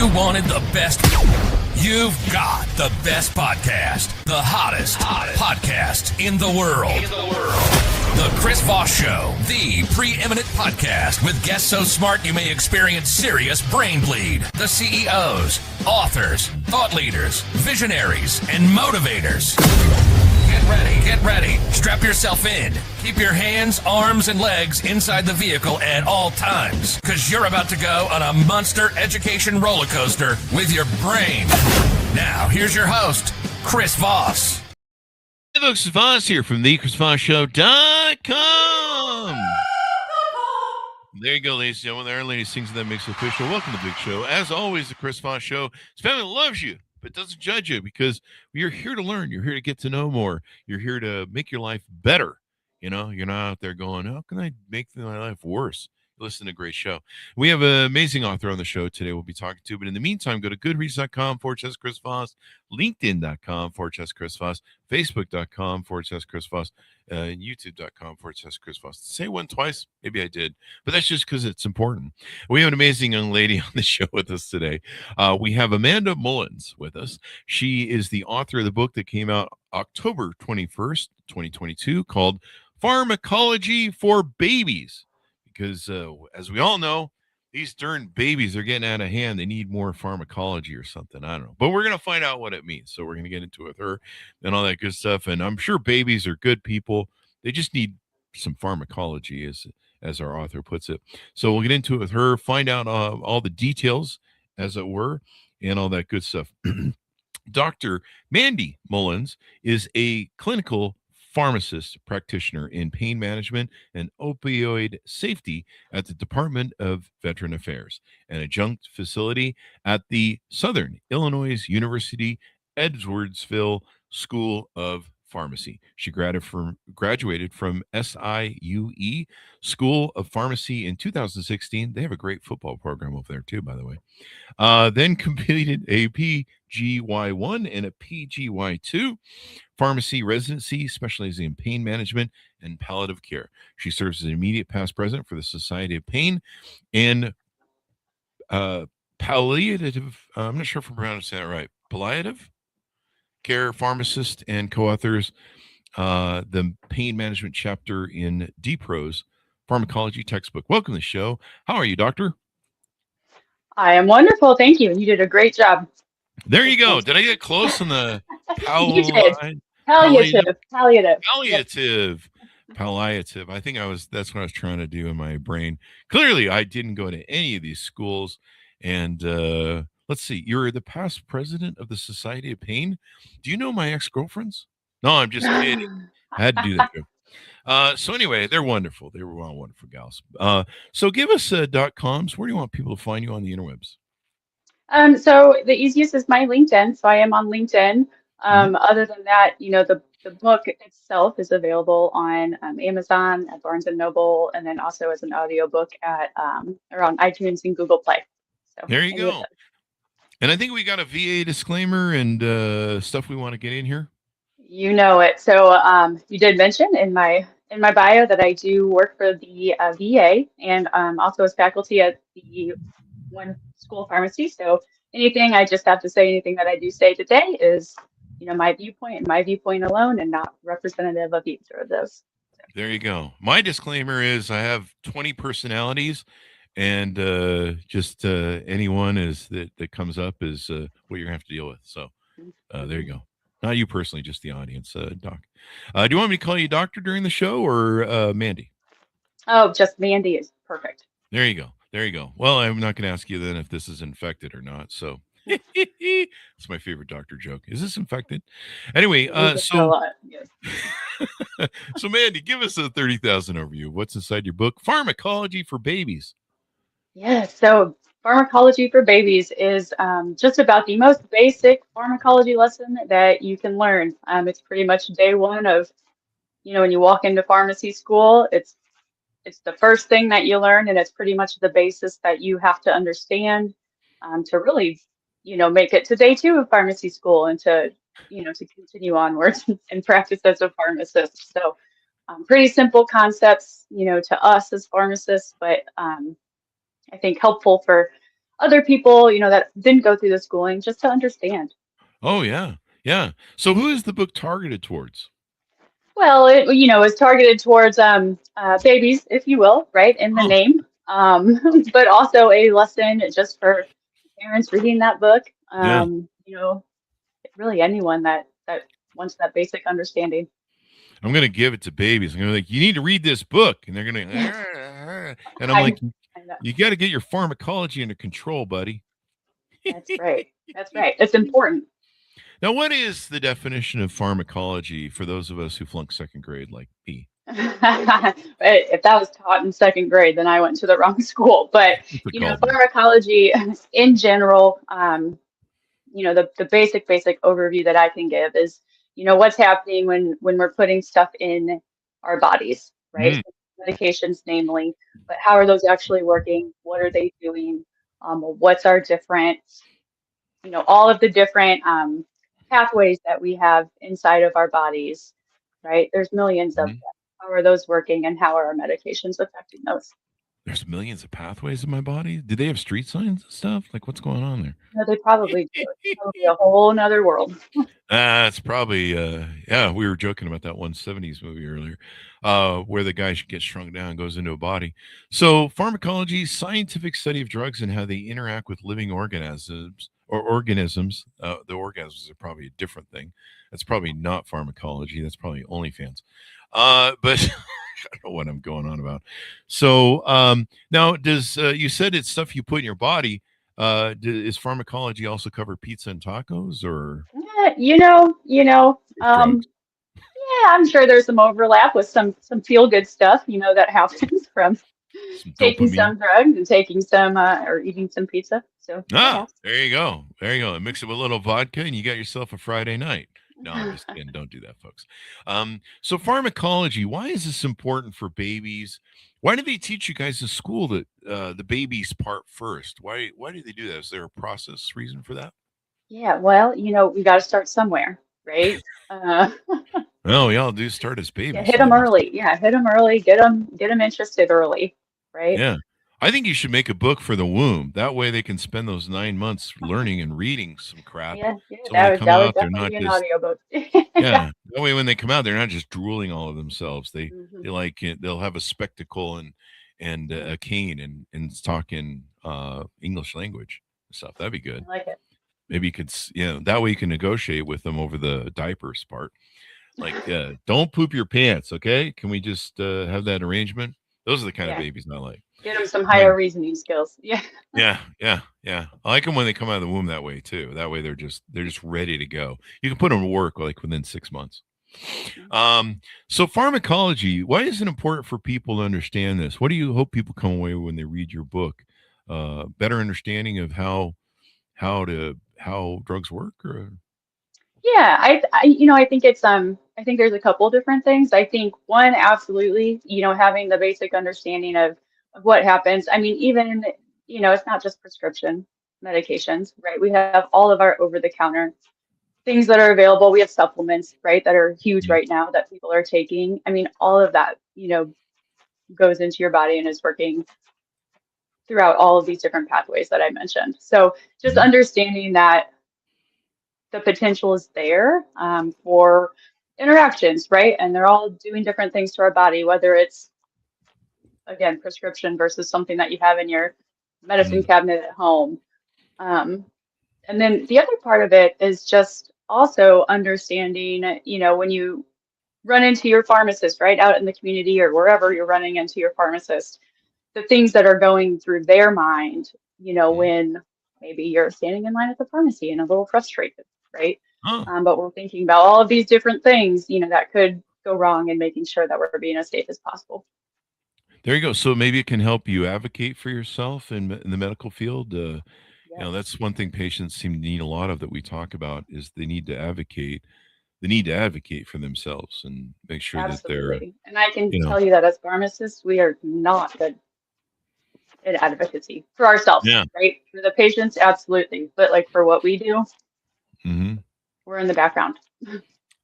You wanted the best. You've got the best podcast. The hottest podcast in the world. The Chris Voss Show, the preeminent podcast with guests so smart you may experience serious brain bleed. The CEOs, authors, thought leaders, visionaries, and motivators. Get ready. Strap yourself in. Keep your hands, arms, and legs inside the vehicle at all times, because you're about to go on a monster education roller coaster with your brain. Now, here's your host, Chris Voss. Hey folks, it's Voss here from thechrisvossshow.com. There you go, ladies and gentlemen. There are ladies sings that makes it official. Welcome to the big show. As always, the Chris Voss Show. It's family that loves you, but doesn't judge you, because you're here to learn. You're here to get to know more. You're here to make your life better. You know, you're not out there going, how can I make my life worse? Listen to a great show. We have an amazing author on the show today we'll be talking to. But in the meantime, go to goodreads.com/Chris Voss, LinkedIn.com/Chris Voss, Facebook.com/Chris Voss, and YouTube.com/Chris Voss. Say one twice. Maybe I did. But that's just because it's important. We have an amazing young lady on the show with us today. We have Amanda Mullins with us. She is the author of the book that came out October 21st, 2022, called Pharmacology for Babies. Because as we all know, these darn babies are getting out of hand. They need more pharmacology or something. I don't know. But we're going to find out what it means. So we're going to get into it with her and all that good stuff. And I'm sure babies are good people. They just need some pharmacology, as our author puts it. So we'll get into it with her, find out all the details, as it were, and all that good stuff. Dr. Mandy Mullins is a clinical pharmacist practitioner in pain management and opioid safety at the Department of Veteran Affairs, an adjunct facility at the Southern Illinois University Edwardsville School of Pharmacy. She graduated from SIUE School of Pharmacy in 2016. They have a great football program over there too, by the way. Then completed a PGY1 and a PGY2 pharmacy residency, specializing in pain management and palliative care. She serves as an immediate past president for the Society of Pain and palliative, I'm not sure if I'm pronouncing that right, palliative care pharmacist, and co-authors the pain management chapter in DPRO's pharmacology textbook. Welcome to the show. How are you, doctor? I am wonderful. Thank you. You did a great job. There you go. Did I get close on the You did. Palliative. Palliative. I think that's what I was trying to do in my brain. Clearly, I didn't go to any of these schools. And let's see. You're the past president of the Society of Pain. Do you know my ex-girlfriends? No, I'm just kidding. I had to do that too. So anyway, they're wonderful. They were all wonderful gals. So give us .coms. Where do you want people to find you on the interwebs? So the easiest is my LinkedIn. So I am on LinkedIn. Other than that, the book itself is available on Amazon, at Barnes & Noble, and then also as an audiobook at around iTunes and Google Play. So there you go. And I think we got a VA disclaimer and stuff we want to get in here. You know it. So you did mention in my bio that I do work for the VA and also as faculty at the one school pharmacy. So I just have to say anything that I do say today is, my viewpoint and my viewpoint alone, and not representative of either of those. So. There you go. My disclaimer is I have 20 personalities, and just anyone that comes up is what you're gonna have to deal with. So there you go. Not you personally, just the audience, Doc. Do you want me to call you Doctor during the show, or Mandy? Oh, just Mandy is perfect. There you go. Well, I'm not going to ask you then if this is infected or not. So it's my favorite doctor joke. Is this infected? Anyway, so Mandy, give us a 30,000 overview of what's inside your book, Pharmacology for Babies. Yes. So Pharmacology for Babies is just about the most basic pharmacology lesson that you can learn. It's pretty much day one of, when you walk into pharmacy school, it's the first thing that you learn, and it's pretty much the basis that you have to understand to really, make it to day two of pharmacy school and to continue onwards and practice as a pharmacist. So pretty simple concepts, to us as pharmacists, but I think helpful for other people, that didn't go through the schooling, just to understand. Oh, yeah. Yeah. So who is the book targeted towards? Well, is targeted towards babies, if you will, right, in the Oh, name, but also a lesson just for parents reading that book. yeah. Really anyone that wants that basic understanding. I'm going to give it to babies. I'm going to be like, you need to read this book. And they're going to, and I'm I, like, I know. you got to get your pharmacology under control, buddy. That's right. That's right. It's important. Now, what is the definition of pharmacology for those of us who flunked second grade like me? But if that was taught in second grade, then I went to the wrong school. But What's it called then? pharmacology in general, the basic overview that I can give is, what's happening when we're putting stuff in our bodies, right? Mm, Medications, namely, but how are those actually working? What are they doing? What's our different, all of the different pathways that we have inside of our bodies, right? There's millions of them. mhm. How are those working, and how are our medications affecting those? There's millions of pathways in my body. Do they have street signs and stuff? Like, what's going on there? They probably do. It's probably a whole nother world. It's probably yeah, we were joking about that 170s movie earlier, where the guy gets shrunk down, goes into a body. So pharmacology, scientific study of drugs and how they interact with living organisms or organisms. The organisms are probably a different thing. That's probably not pharmacology. That's probably OnlyFans. But I don't know what I'm going on about. So now does you said it's stuff you put in your body. Is pharmacology also cover pizza and tacos or Yeah, drugs? yeah, I'm sure there's some overlap with some feel good stuff, that happens from Some taking dopamine. some drugs and taking some or eating some pizza. So yeah. There you go. There you go. And mix it with a little vodka, and you got yourself a Friday night. No, I'm just kidding. Don't do that, folks. So pharmacology. Why is this important for babies? Why do they teach you guys in school that the babies part first? Why do they do that? Is there a process reason for that? Yeah, well, we got to start somewhere, right? Uh, Oh, y'all do start as yeah, babies. hit them Nice. early. Yeah, hit them early. Get them interested early, right? Yeah. I think you should make a book for the womb. That way they can spend those 9 months learning and reading some crap. Yeah, yeah, So when that they would come that would out, they're definitely not be an just audiobook. Yeah. yeah. That way when they come out, they're not just drooling all of themselves. Hmm. They like it, they'll have a spectacle and a cane and talk in English language and stuff. That'd be good. I like it. Maybe you could that way you can negotiate with them over the diapers part. Like don't poop your pants, okay? Can we just have that arrangement? Those are the kind of Yeah, babies I like. get them some Like, higher reasoning skills. Yeah. yeah, yeah, yeah. I like them when they come out of the womb that way too. That way they're just ready to go. You can put them to work like within 6 months. So pharmacology, why is it important for people to understand this? What do you hope people come away when they read your book? Better understanding of how drugs work, or Yeah, I think I think there's a couple different things. I think one, absolutely, having the basic understanding of what happens. I mean, even, it's not just prescription medications, right? We have all of our over-the-counter things that are available. We have supplements, right, that are huge Mhm. right now that people are taking. I mean, all of that, goes into your body and is working throughout all of these different pathways that I mentioned. So just Mhm. understanding that the potential is there for interactions, right? And they're all doing different things to our body, whether it's, again, prescription versus something that you have in your medicine Mhm. cabinet at home. Um, and then the other part of it is just also understanding, when you run into your pharmacist, right, out in the community or wherever you're running into your pharmacist, the things that are going through their mind, Mhm. when maybe you're standing in line at the pharmacy and a little frustrated, right? Oh, But we're thinking about all of these different things, that could go wrong, and making sure that we're being as safe as possible. there you go. So maybe it can help you advocate for yourself in the medical field. Yes, That's one thing patients seem to need a lot of that we talk about is they need to advocate. They need to advocate for themselves and make sure that they're, absolutely. And I can you know, tell you that as pharmacists, we are not good at advocacy for ourselves, yeah. right? For the patients, absolutely. But like for what we do, Hmm. we're in the background.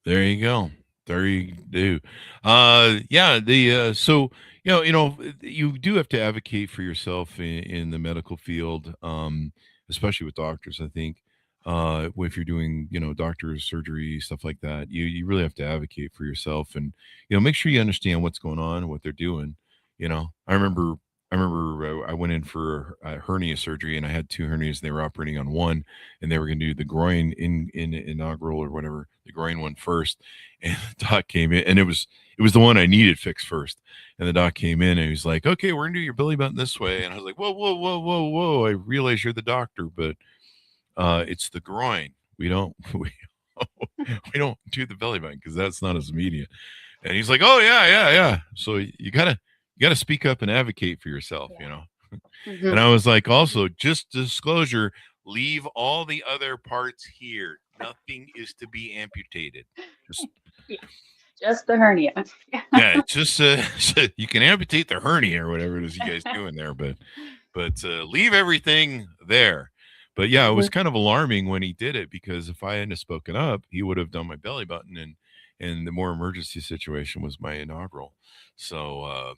There you go. There you do. Yeah. So You do have to advocate for yourself in the medical field, especially with doctors. I think if you're doing, doctor's surgery, stuff like that, you really have to advocate for yourself, and make sure you understand what's going on, what they're doing. I remember I went in for a hernia surgery, and I had two hernias. They were operating on one, and they were going to do the groin in inaugural or whatever, the groin one first. And the doc came in, and it was the one I needed fixed first. And the doc came in and he was like, "Okay, we're gonna do your belly button this way." And I was like, "Whoa, whoa, whoa, whoa, whoa! I realize you're the doctor, but it's the groin. We don't we don't do the belly button because that's not as immediate." And he's like, "Oh yeah, yeah, yeah." So you gotta speak up and advocate for yourself, Mm-hmm. And I was like, also, just disclosure, leave all the other parts here. Nothing is to be amputated. Just Yeah, just the hernia. yeah, it's just you can amputate the hernia or whatever it is you guys doing there, but leave everything there. But yeah, it was Mhm. kind of alarming when he did it, because if I hadn't spoken up, he would have done my belly button, and the more emergency situation was my inaugural. So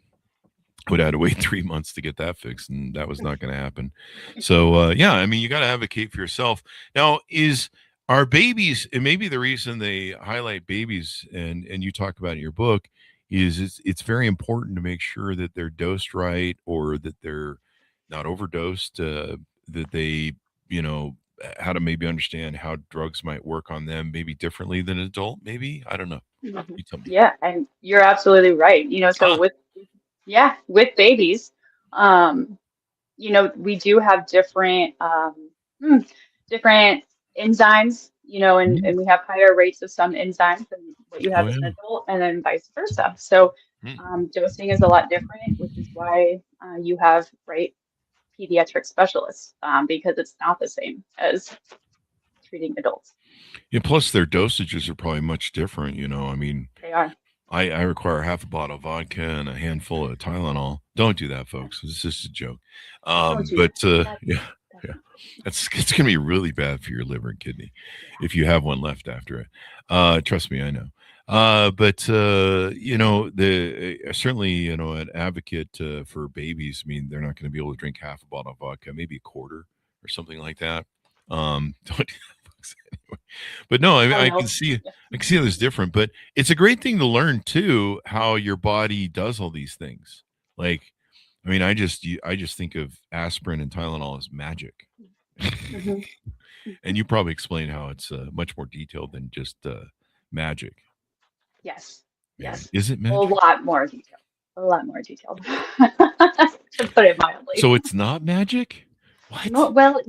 would have to wait 3 months to get that fixed, and that was not going to happen. So yeah, I mean, you got to advocate for yourself. Now, are babies, and maybe the reason they highlight babies, and you talk about it in your book, is it's very important to make sure that they're dosed right, or that they're not overdosed, that they, how to maybe understand how drugs might work on them, maybe differently than an adult. Maybe, I don't know. Mhm. You tell me. Yeah, and you're absolutely right. So Ah. with babies, um, we do have hmm, different enzymes, Mhm. and we have higher rates of some enzymes than what you Oh have as yeah. an adult, and then vice versa. So Mm. dosing is a lot different, which is why you have, right, pediatric specialists, because it's not the same as treating adults. Yeah, plus their dosages are probably much different. I mean, They are. I require half a bottle of vodka and a handful of Tylenol. Don't do that, folks. It's just a joke. Don't do But that. That's yeah, not. it's gonna be really bad for your liver and kidney Yeah. if you have one left after it. Trust me, I know. But the certainly, an advocate for babies. I mean, they're not going to be able to drink half a bottle of vodka, maybe a quarter or something like that. Don't do that, folks. Anyway. But no, Oh I can no. see Yeah. I can see how it's different, but it's a great thing to learn too, how your body does all these things. Like, I mean, I just think of aspirin and Tylenol as magic. Hmm. And you probably explain how it's much more detailed than just magic. Yes. Yeah. Yes. Is it A magic? lot more detailed. A lot more detailed, to put it mildly. So it's not magic? No, What? well,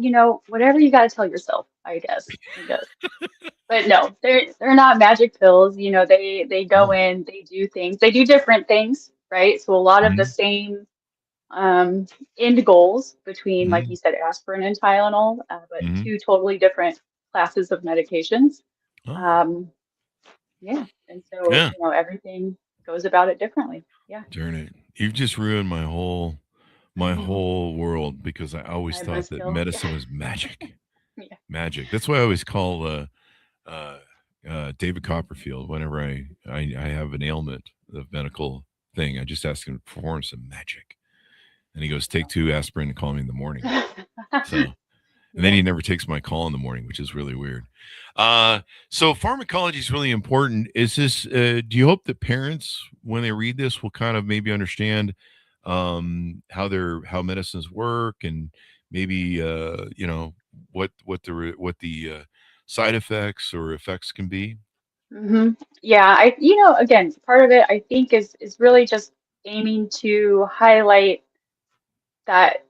whatever you got to tell yourself, I guess. I guess. But no, they're not magic pills. They go Oh. in, they do things, they do different things, right? So a lot of the Mhm, same um, end goals between, like mhm, you said, aspirin and Tylenol, but mhm. two totally different classes of medications. Oh, Um, yeah, and so yeah. everything goes about it differently. Yeah, Darn it. You've just ruined my whole world, because I always my thought that buzzkill. Yeah, medicine was magic. yeah. Magic. That's why I always call uh, David Copperfield whenever I have an ailment, the medical thing. I just ask him to perform some magic, and he goes, "Take two aspirin and call me in the morning." So, and then Yeah. he never takes my call in the morning, which is really weird. So pharmacology is really important. Is this? Do you hope that parents, when they read this, will kind of maybe understand how medicines work, and maybe what the side effects or effects can be? Hmm. Yeah, again, part of it I think is really just aiming to highlight that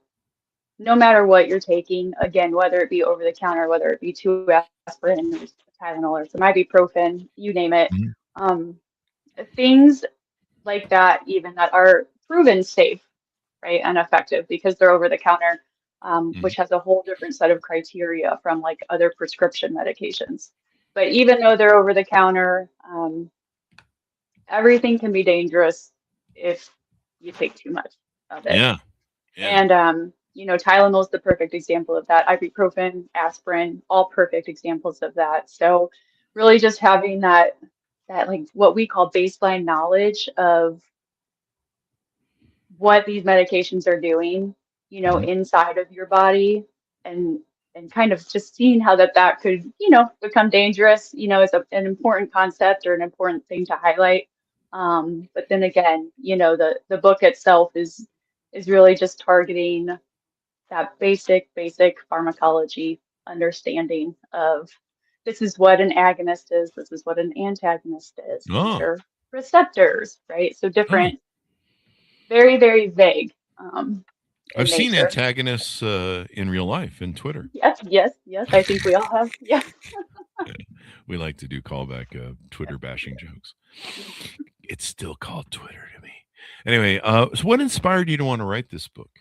no matter what you're taking, again, whether it be over the counter, whether it be two aspirin or Tylenol or some ibuprofen, you name it, Mhm, um, things like that, even that are proven safe, right, and effective because they're over the counter, mhm. which has a whole different set of criteria from like other prescription medications. But even though they're over the counter, everything can be dangerous if you take too much of it. Yeah, yeah. And Tylenol is the perfect example of that. Ibuprofen, aspirin, all perfect examples of that. So really just having that like what we call baseline knowledge of what these medications are doing, inside of your body, and kind of just seeing how that could, become dangerous, is an important concept or an important thing to highlight. But then again, the book itself is really just targeting that basic pharmacology understanding of this is what an agonist is, this is what an antagonist is. These Oh, are receptors, right? So oh. different, very, very vague in I've seen nature. antagonists in real life in Twitter. Yes. I think we all have. Yeah. We like to do callback Twitter bashing jokes. It's still called Twitter to me. Anyway, so what inspired you to want to write this book?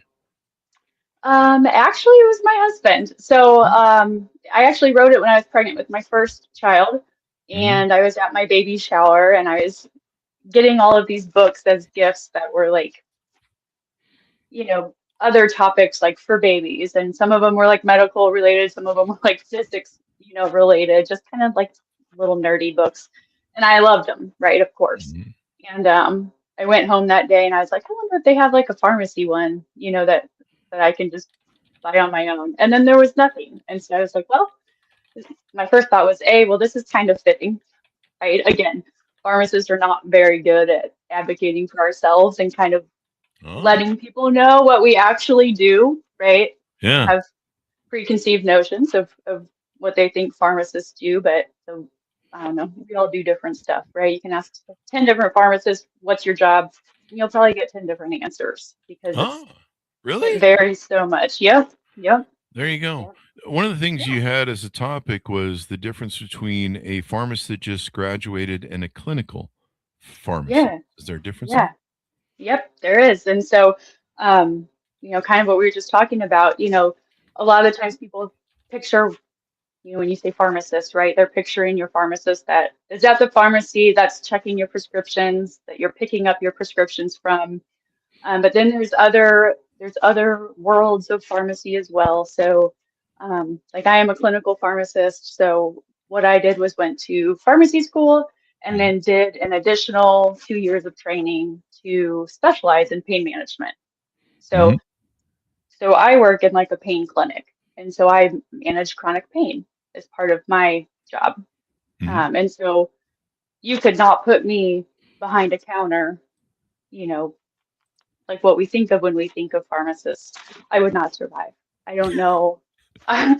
Actually, it was my husband. So, I actually wrote it when I was pregnant with my first child, Mm-hmm. and I was at my baby shower, and I was getting all of these books as gifts that were like, other topics like for babies, and some of them were like medical related, some of them were like physics, related, just kind of like little nerdy books. And I loved them, right? Of course. Mm-hmm. And I went home that day and I was like, I wonder if they have like a pharmacy one, that I can just buy on my own. And then there was nothing. And so I was like, well, my first thought was, well, this is kind of fitting, right? Again, pharmacists are not very good at advocating for ourselves and kind of Oh, letting people know what we actually do, right? People yeah. have preconceived notions of what they think pharmacists do, but so I don't know, we all do different stuff, right? You can ask 10 different pharmacists, what's your job? And you'll probably get 10 different answers because Oh, it really? varies so much. Yep. There you go. Yep. One of the things Yeah. you had as a topic was the difference between a pharmacist that just graduated and a clinical pharmacist. Yeah. Is there a difference there? Yeah. Yep, there is. And so, kind of what we were just talking about, a lot of the times people picture, when you say pharmacist, right, they're picturing your pharmacist that is at the pharmacy that's checking your prescriptions, that you're picking up your prescriptions from. But then there's other worlds of pharmacy as well. So, like I am a clinical pharmacist. So what I did was went to pharmacy school and Mhm. then did an additional 2 years of training to specialize in pain management. Mhm. So, so I work in like a pain clinic, and so I manage chronic pain as part of my job. Mhm. And so you could not put me behind a counter, you know, like what we think of when we think of pharmacists. I would not survive. I don't know. I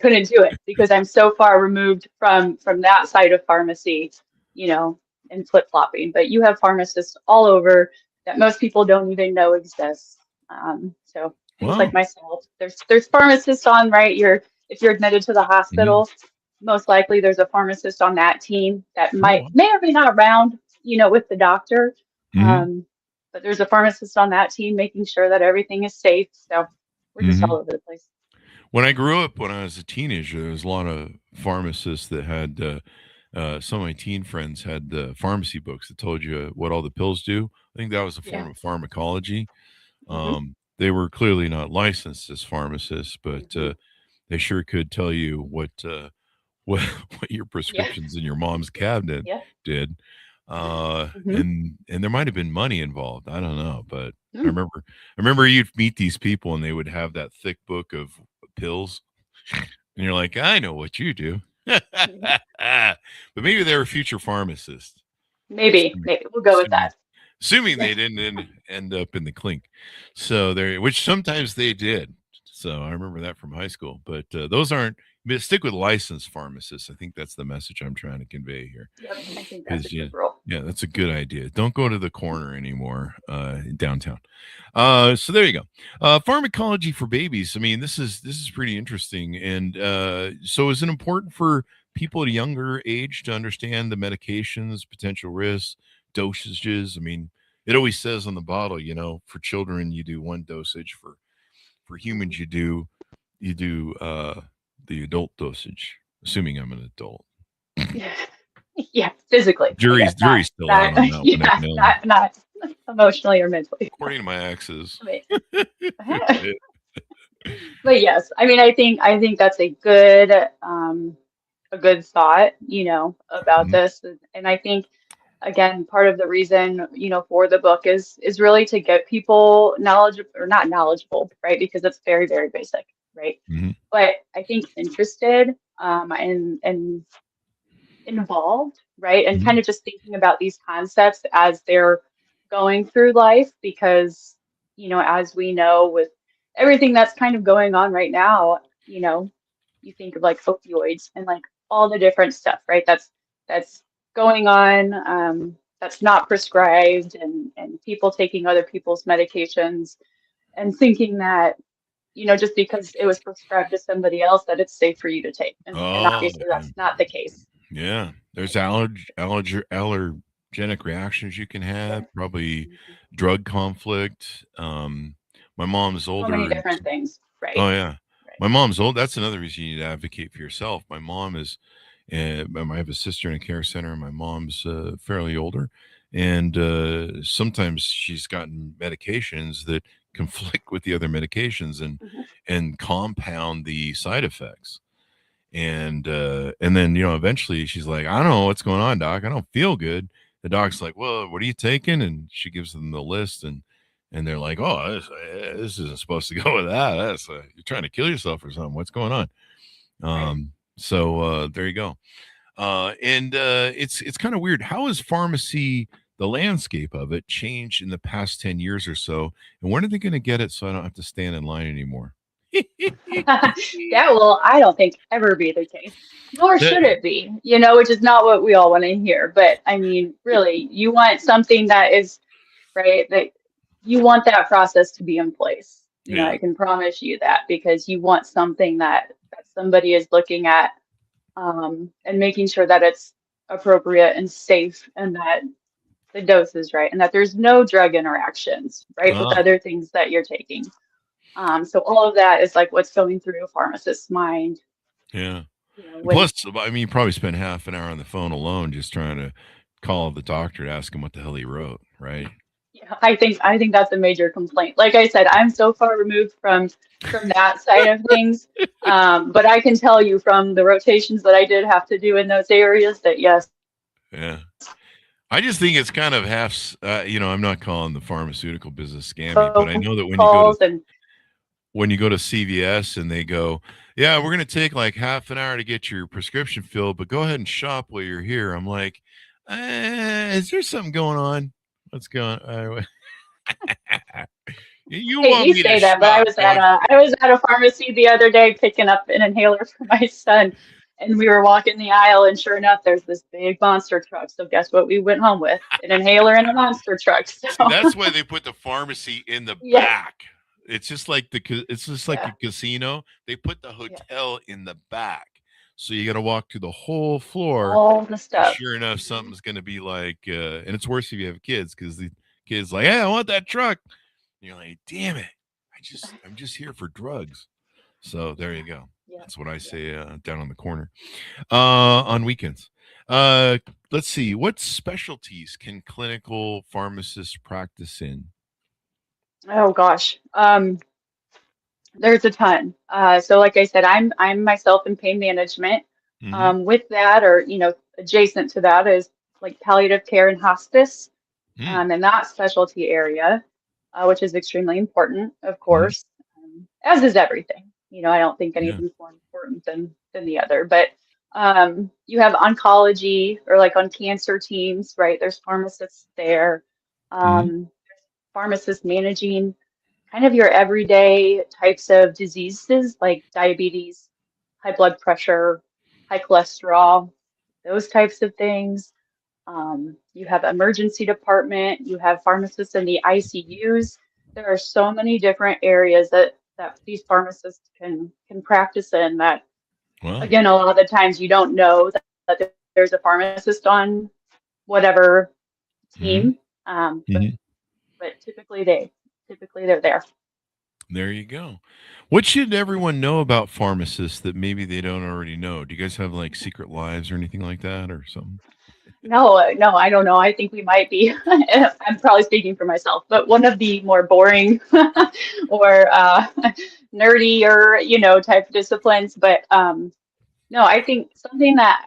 couldn't do it because I'm so far removed from that side of pharmacy, you know, and flip-flopping. But you have pharmacists all over that most people don't even know exist. So things like Wow. myself, there's pharmacists on, right? If you're admitted to the Mhm. hospital, most likely there's a pharmacist on that team that Oh, wow. may or may not around, with the doctor. Mhm. Um, but there's a pharmacist on that team making sure that everything is safe. So we're just all Mhm. over the place. When I grew up, when I was a teenager, there was a lot of pharmacists that had. Some of my teen friends had pharmacy books that told you what all the pills do. I think that was a Yeah. form of pharmacology. Hmm. They were clearly not licensed as pharmacists, but Hmm. they sure could tell you what what your Yeah. prescriptions in your mom's cabinet Yeah. did. Hmm. And there might have been money involved. I don't know, but I Hmm. remember you'd meet these people and they would have that thick book of pills, and you're like, I know what you do. But maybe they were future pharmacists, assuming, Maybe we'll go with assuming, that. assuming Yeah. they didn't end up in the clink. So there, which sometimes they did. So I remember that from high school. But those aren't. Stick with licensed pharmacists. I think that's the message I'm trying to convey here. Yep. I think that's a Because good rule. yeah, that's a good idea. Don't go to the corner anymore downtown. So there you go. Pharmacology for babies. I mean, this is pretty interesting. And so, is it important for people at a younger age to understand the medications, potential risks, dosages? I mean, it always says on the bottle, for children you do one dosage, for Hmm. humans you do the adult dosage. Assuming I'm an adult. Yeah. Yeah. Physically, I Jury's guess not jury's still out not. on that one, Yeah. evidently. Not emotionally or mentally. According to my exes. I but yes, I mean, I think that's a good thought, about Mhm. this, and I think again, part of the reason, for the book is really to get people knowledgeable, or not knowledgeable, right? Because it's very, very basic, right? Hmm. But I think interested, and involved, right? And Hmm. kind of just thinking about these concepts as they're going through life, because, as we know, with everything that's kind of going on right now, you think of like opioids and like all the different stuff, right? That's going on, that's not prescribed, and people taking other people's medications and thinking that, just because it was prescribed to somebody else, that it's safe for you to take. And Oh, obviously that's not the case. yeah. There's allergenic reactions you can Yeah. have, probably Mhm. drug conflict. My mom's So many older. different things. Right. Oh yeah, Right. my mom's old. That's another reason you need to advocate for yourself. My mom is, I have a sister in a care center. And my mom's fairly older, and sometimes she's gotten medications that conflict with the other medications Mhm. and compound the side effects. And then eventually she's like, I don't know what's going on, doc. I don't feel good. The doc's like, well, what are you taking? And she gives them the list, and they're like, oh, this isn't supposed to go with that. That's you're trying to kill yourself or something. What's going on? Right. So there you go. And it's kind of weird. How has pharmacy, the landscape of it, changed in the past 10 years or so? And when are they going to get it so I don't have to stand in line anymore? That will, I don't think, ever be the case. Nor That- should it be, which is not what we all want to hear. But I mean, really, you want something that is right, that you want that process to be in place. yeah. I can promise you that, because you want something that somebody is looking at, and making sure that it's appropriate and safe, and that the dose is right, and that there's no drug interactions, right, with Ah, other things that you're taking. So all of that is like what's going through a pharmacist's mind, yeah. when Plus, I mean, you probably spend half an hour on the phone alone just trying to call the doctor to ask him what the hell he wrote, right? I think that's a major complaint. Like I said, I'm so far removed from that side of things. But I can tell you from the rotations that I did have to do in those areas that yes, Yeah. I just think it's kind of I'm not calling the pharmaceutical business scammy, but I phone know that calls and when you go to CVS and they go, yeah, we're going to take like half an hour to get your prescription filled, but go ahead and shop while you're here. I'm like, is there something going on? What's going on? You hey, want you me to say that, but shop, don't I was at a pharmacy the other day picking up an inhaler for my son, and we were walking the aisle, and sure enough, there's this big monster truck. So guess what? We went home with an inhaler and a monster truck. See, So that's why they put the pharmacy in the yeah, back. It's just like yeah, a casino. They put the yeah, hotel in the back. So you got to walk through the whole floor. all the And stuff. sure enough, Mhm. something's going to be like, and it's worse if you have kids because the kid's like, hey, I want that truck. And you're like, damn it. I'm just here for drugs. So there you go. Yeah, That's what I yeah. say down on the corner on weekends. Uh, let's see. What specialties can clinical pharmacists practice in? Oh gosh. There's a ton. So like I said, I'm myself in pain management. Hmm. With that, or adjacent to that, is like palliative care and hospice, Mm, in that specialty area, which is extremely important, of mhm, course, as is everything. I don't think yeah. anything's more important than the other. But you have oncology, or like on cancer teams, right? There's pharmacists there. Mhm, Um, Pharmacists managing kind of your everyday types of diseases like diabetes, high blood pressure, high cholesterol, those types of things. You have emergency department, you have pharmacists in the ICUs. There are so many different areas that these pharmacists can practice in, that, wow. again, a lot of the times you don't know that there's a pharmacist on whatever Mhm, team. Um, but, mhm. but typically they're there. There you go. What should everyone know about pharmacists that maybe they don't already know? Do you guys have like secret lives or anything like that or something? No, no, I don't know. I think we might be, I'm probably speaking for myself, but one of the more boring or nerdy, or type disciplines. But no, I think something that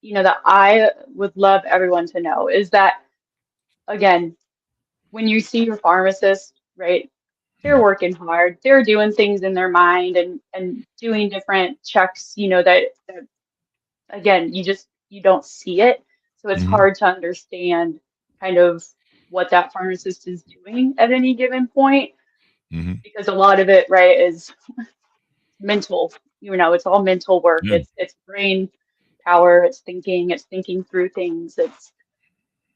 that I would love everyone to know is that, again, when you see your pharmacist, right, they're Mhm. working hard, they're doing things in their mind and doing different checks, that again, you don't see it. So it's Mhm. hard to understand kind of what that pharmacist is doing at any given point Mhm. because a lot of it, right, is mental. It's all mental work. Yeah. It's brain power, it's thinking through things, it's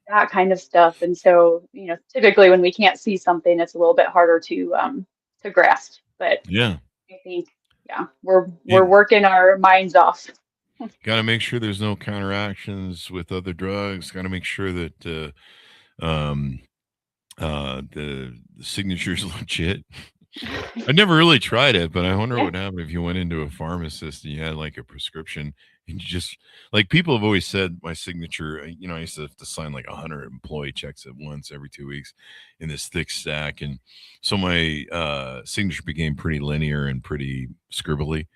that kind of stuff. And so, typically when we can't see something, it's a little bit harder to grasp. But Yeah. I think, yeah, we're You working our minds off. got to make sure there's no counteractions with other drugs. Got to make sure that um, the signature's legit. I never really tried it, but I wonder what Yeah. would happen if you went into a pharmacist and you had like a prescription and you just like people have always said my signature, I used to have to sign like 100 employee checks at once every 2 weeks in this thick stack. And so my signature became pretty linear and pretty scribbly.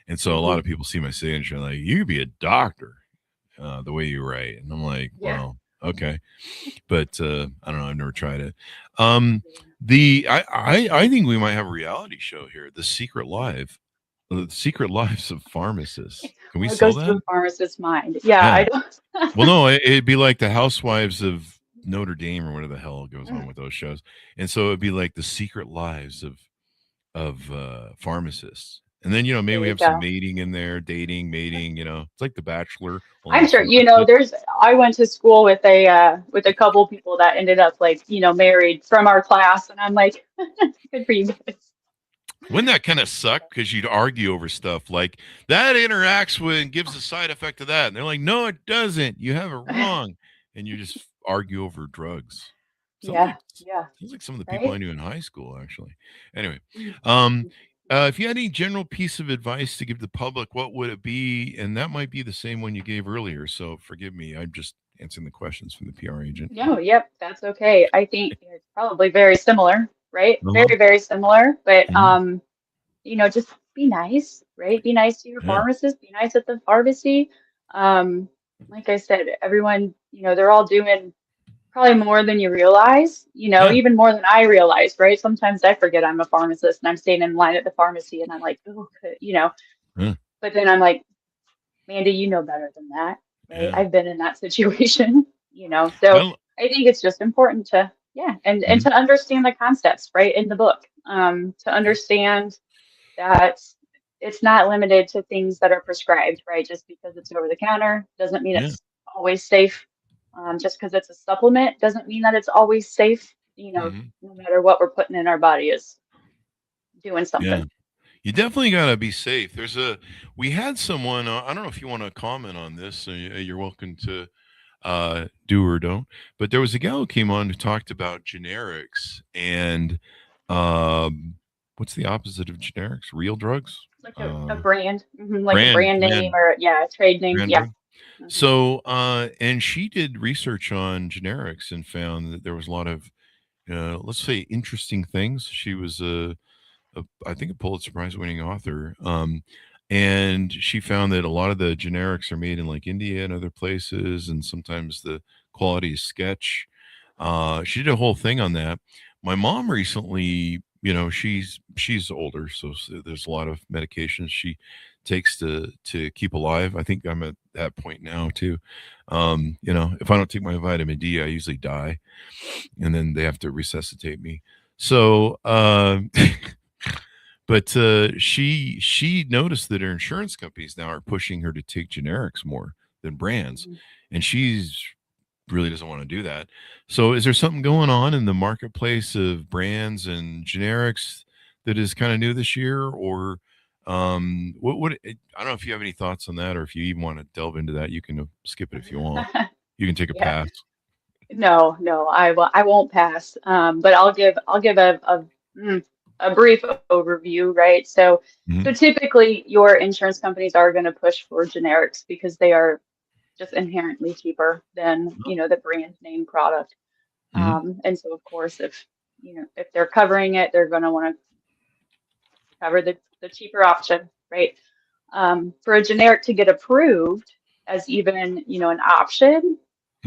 And so a lot Hmm. of people see my signature and like, you could be a doctor the way you write. And I'm like, Yeah. well, okay. But I don't know. I've never tried it. I think we might have a reality show here, The Secret Lives of Pharmacists. Can we What sell goes through that? a pharmacist's mind? Yeah, Yeah. I don't. Well, no, it'd be like the Housewives of Notre Dame or whatever the hell goes on Mm, with those shows, and so it'd be like the secret lives of pharmacists. And then maybe there we you have some go. mating in there, dating, mating. It's like The Bachelor, only I'm with sure, pharmacists. I went to school with a couple people that ended up like, married from our class, and I'm like, good for you guys. Wouldn't that kind of suck? Because you'd argue over stuff like that interacts with and gives a side effect to that. And they're like, no, it doesn't. You have it wrong. And you just argue over drugs. Sounds Yeah, like yeah, sounds like some of the people I right? knew in high school, actually. Anyway, Mm. um, if you had any general piece of advice to give the public, what would it be? And that might be the same one you gave earlier. So forgive me. I'm just answering the questions from the PR agent. No, yep, that's okay. I think it's probably very similar, right? Uh-huh. Very, very similar, but Mhm. just be nice, right? Be nice to your Yeah. pharmacist, be nice at the pharmacy. Um, like I said, everyone, they're all doing probably more than you realize, Yeah. even more than I realized, right? Sometimes I forget I'm a pharmacist and I'm standing in line at the pharmacy and I'm like, oh, Yeah. but then I'm like, Mandy, you know better than that, right? Yeah. I've been in that situation, so Well, I think it's just important to, yeah, and mhm. to understand the concepts, right, in the book, to understand that it's not limited to things that are prescribed, right? Just because it's over the counter doesn't mean Yeah. it's always safe. Just because it's a supplement doesn't mean that it's always safe. Mhm. No matter what we're putting in our body is doing Yeah. something. You definitely got to be safe. We had someone, I don't know if you want to comment on this. You're welcome to do or don't. But there was a gal who came on who talked about generics and um, what's the opposite of generics? Real drugs? Like a Uh, brand, like a brand, brand name brand, or yeah, a trade name. brand Yeah. drug. Hmm. So, and she did research on generics and found that there was a lot of, let's say, interesting things. She was I think a Pulitzer Prize winning author. And she found that a lot of the generics are made in like India and other places, and sometimes the quality is sketch. She did a whole thing on that. My mom recently, she's older, so there's a lot of medications she takes to keep alive. I think I'm at that point now too. If I don't take my vitamin D, I usually die, and then they have to resuscitate me. So, but she noticed that her insurance companies now are pushing her to take generics more than brands, and she's really doesn't want to do that. So is there something going on in the marketplace of brands and generics that is kind of new this year, or what I don't know if you have any thoughts on that, or if you even want to delve into that, you can skip it if you want. You can take a Yeah. pass. No, no, I won't pass. But I'll give mm, a brief overview, right? So Hmm. typically your insurance companies are going to push for generics because they are just inherently cheaper than, the brand name product. Hmm. And so of course if they're covering it, they're going to want to cover the cheaper option, right? For a generic to get approved, as even, an option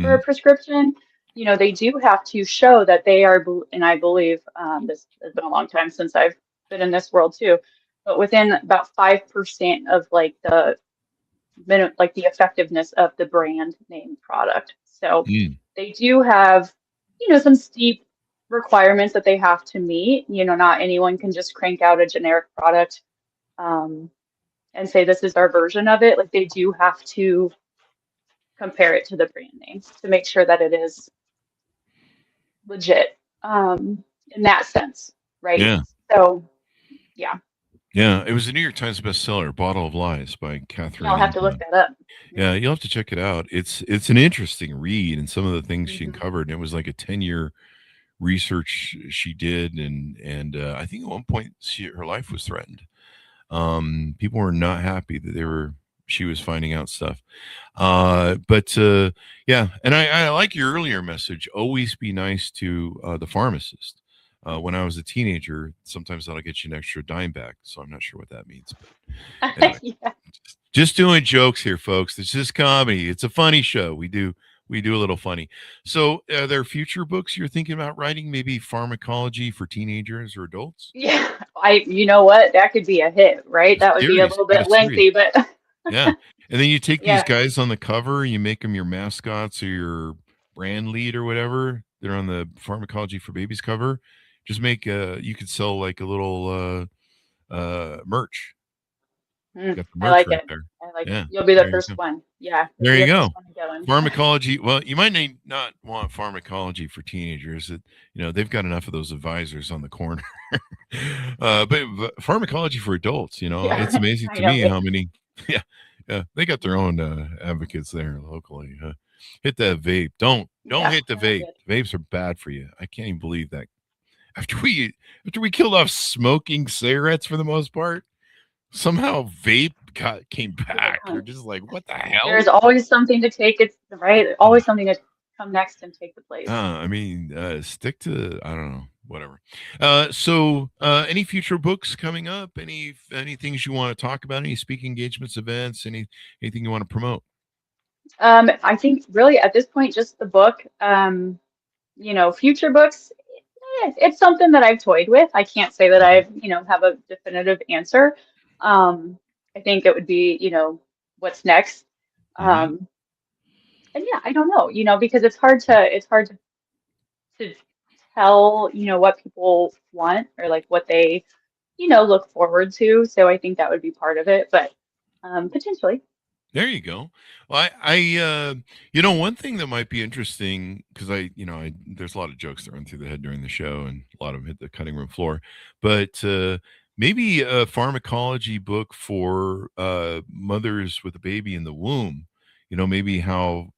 for a prescription, they do have to show that they are, and I believe this has been a long time since I've been in this world too, but within about 5% of like the like the effectiveness of the brand name product. So they do have, some steep requirements that they have to meet. Not anyone can just crank out a generic product and say this is our version of it. Like they do have to compare it to the brand name to make sure that it is legit in that sense, right? Yeah. So, yeah. Yeah, it was a New York Times bestseller, "Bottle of Lies" by Catherine. I'll have to look that up. Yeah, you'll have to check it out. It's an interesting read, and some of the things she Mhm. uncovered. And it was like a 10-year research she did, and I think at one point her life was threatened. People were not happy that she was finding out stuff. But yeah, and I like your earlier message. Always be nice to the pharmacist. When I was a teenager, sometimes that'll get you an extra dime back. So I'm not sure what that means. But anyway, Yeah. just doing jokes here, folks. It's just comedy. It's a funny show. We do a little funny. So are there future books you're thinking about writing? Maybe pharmacology for teenagers or adults? Yeah. You know what? That could be a hit, right? That would be a little bit lengthy, but yeah. And then you take yeah. these guys on the cover, you make them your mascots or your brand lead or whatever. They're on the Pharmacology for Babies cover. Just make you could sell like a little merch. Got the I merch like right it. there. I like it. Yeah. You'll be the There you first go. one. Yeah. There you go. Going. Pharmacology. Well, you might not want pharmacology for teenagers. They've got enough of those advisors on the corner. But pharmacology for adults, Yeah. it's amazing I to know. me how many. Yeah, they got their own advocates there locally. Hit that vape. Don't hit the vape. Vapes are bad for you. I can't even believe that. After we killed off smoking cigarettes for the most part, somehow vape came back. You're just like, what the hell? There's always something to take it, right? Always something to come next and take the place. I mean, stick to, I don't know, whatever. So any future books coming up? Any things you want to talk about? Any speaking engagements, events? Anything you want to promote? I think really at this point, just the book. Future books. It's something that I've toyed with. I can't say that I've, have a definitive answer. I think it would be, what's next. And yeah, I don't know, because it's hard to tell, what people want or like what they, look forward to. So I think that would be part of it, but potentially. There you go. Well, one thing that might be interesting because there's a lot of jokes that run through the head during the show, and a lot of them hit the cutting room floor. But maybe a pharmacology book for mothers with a baby in the womb. Maybe how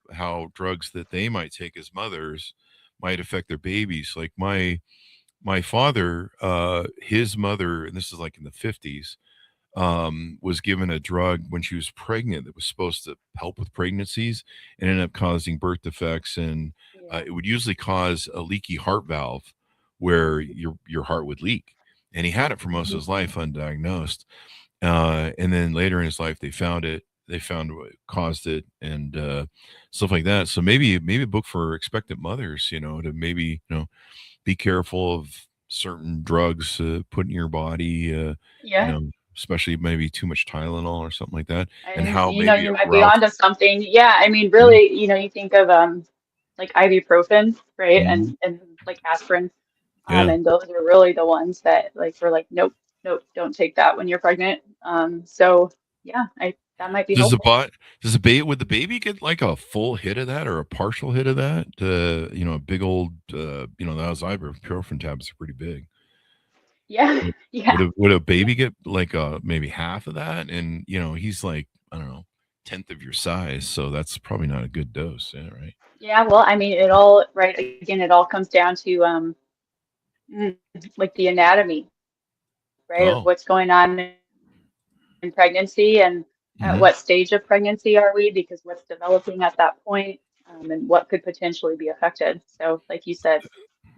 drugs that they might take as mothers might affect their babies. Like my father, his mother, and this is like in the 50s. Was given a drug when she was pregnant that was supposed to help with pregnancies and ended up causing birth defects. And it would usually cause a leaky heart valve where your heart would leak. And he had it for most of his life undiagnosed. And then later in his life, they found what caused it and stuff like that. So maybe a book for expectant mothers, to maybe, be careful of certain drugs put in your body, especially maybe too much Tylenol or something like that. And how you maybe might be onto something. Yeah, I mean, really, you think of like ibuprofen, right? And like aspirin. And those are really the ones that like we're like, nope, don't take that when you're pregnant. So yeah, that might be helpful. Would the baby get like a full hit of that or a partial hit of that? A big old those ibuprofen tabs are pretty big. Yeah. Yeah. Would a baby get like maybe half of that? And he's like, I don't know, 10th of your size, so that's probably not a good dose, right? Yeah, well, I mean, it all comes down to like the anatomy, right? Of what's going on in pregnancy and at what stage of pregnancy are we, because what's developing at that point, and what could potentially be affected. So like you said,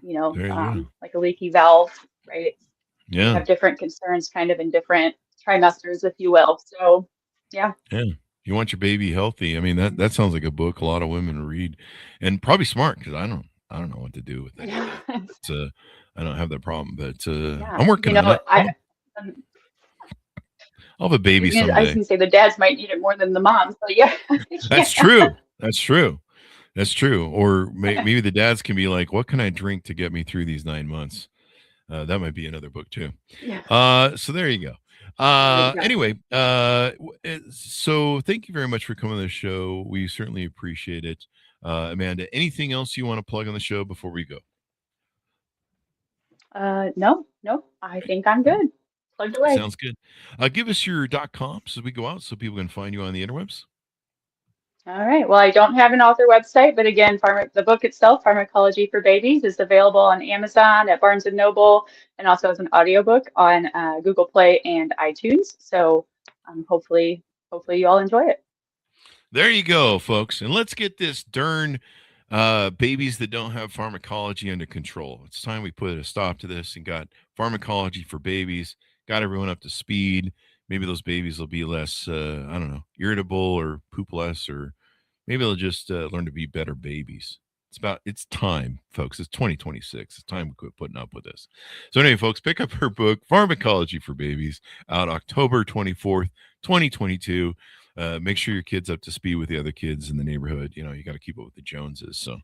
like a leaky valve, right? Yeah. You have different concerns kind of in different trimesters, if you will. So yeah. Yeah. You want your baby healthy. I mean, that sounds like a book a lot of women read, and probably smart, because I don't know what to do with it. I don't have that problem, but I'm working on it. I'll have a baby someday. I was going to say the dads might need it more than the moms, but yeah. That's true. That's true. That's true. Or maybe the dads can be like, what can I drink to get me through these 9 months? That might be another book too. Yeah. So there you go. Anyway, so thank you very much for coming on the show. We certainly appreciate it. Amanda, anything else you want to plug on the show before we go? No, I think I'm good. Plugged away. Sounds good. Give us your .com as we go out so people can find you on the interwebs. All right. Well, I don't have an author website, but again, the book itself, Pharmacology for Babies, is available on Amazon, at Barnes & Noble, and also as an audiobook on Google Play and iTunes. So hopefully you all enjoy it. There you go, folks. And let's get this darn babies that don't have pharmacology under control. It's time we put a stop to this and got Pharmacology for Babies, got everyone up to speed. Maybe those babies will be less, irritable or poop less, or maybe they'll just learn to be better babies. It's time, folks. It's 2026. It's time we quit putting up with this. So anyway, folks, pick up her book, Pharmacology for Babies, out October 24th, 2022. Make sure your kid's up to speed with the other kids in the neighborhood. You got to keep up with the Joneses. So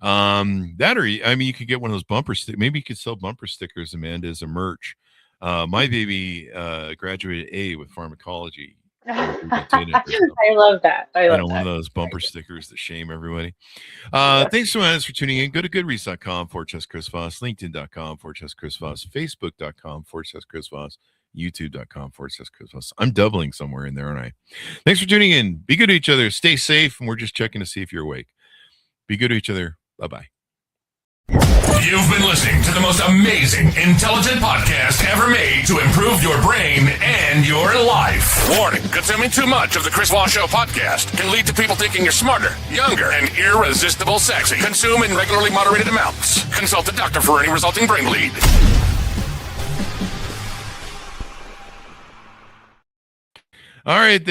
you could get one of those bumper stickers. Maybe you could sell bumper stickers, Amanda, as a merch. My baby graduated A with pharmacology. I love that. I love one of those bumper stickers that shame everybody. Thanks so much for tuning in. Go to goodreads.com/Chris Voss, LinkedIn.com/Chris Voss, Facebook.com/Chris Voss, YouTube.com/Chris Voss. I'm doubling somewhere in there, aren't I? Thanks for tuning in. Be good to each other. Stay safe. And we're just checking to see if you're awake. Be good to each other. Bye-bye. You've been listening to the most amazing, intelligent podcast ever made to improve your brain and your life. Warning, consuming too much of the Chris Voss Show podcast can lead to people thinking you're smarter, younger, and irresistible sexy. Consume in regularly moderated amounts. Consult a doctor for any resulting brain bleed. All right, there.